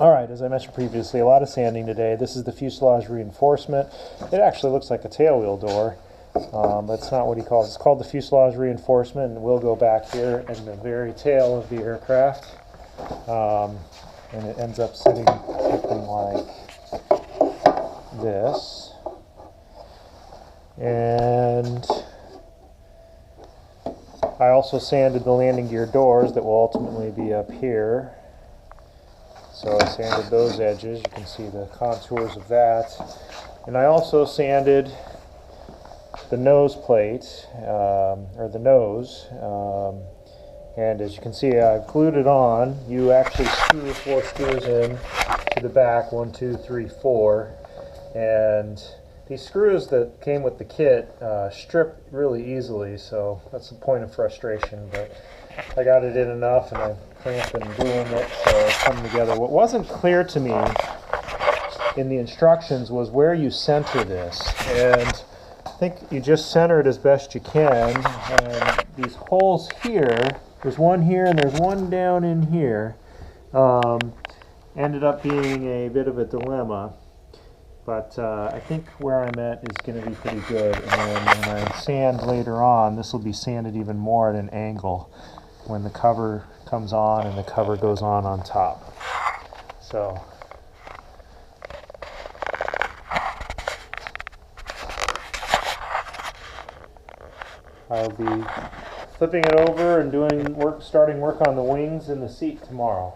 Alright, as I mentioned previously, a lot of sanding today. This is the fuselage reinforcement. It actually looks like a tailwheel door, but it's not what he calls it. It's called the fuselage reinforcement, and we'll go back here in the very tail of the aircraft. And it ends up sitting something like this. And I also sanded the landing gear doors that will ultimately be up here. So I sanded those edges. You can see the contours of that. And I also sanded the nose plate, or the nose. And as you can see, I've glued it on. You actually screw 4 screws in to the back, 1, 2, 3, 4. And these screws that came with the kit strip really easily, so that's a point of frustration. But I got it in enough, and I clamped and gluing it, so it's coming together. What wasn't clear to me in the instructions was where you center this, and I think you just center it as best you can. And these holes here, there's one here and there's one down in here, ended up being a bit of a dilemma. But I think where I'm at is going to be pretty good. And then when I sand later on, this will be sanded even more at an angle when the cover comes on and the cover goes on top. So I'll be flipping it over and starting work on the wings and the seat tomorrow.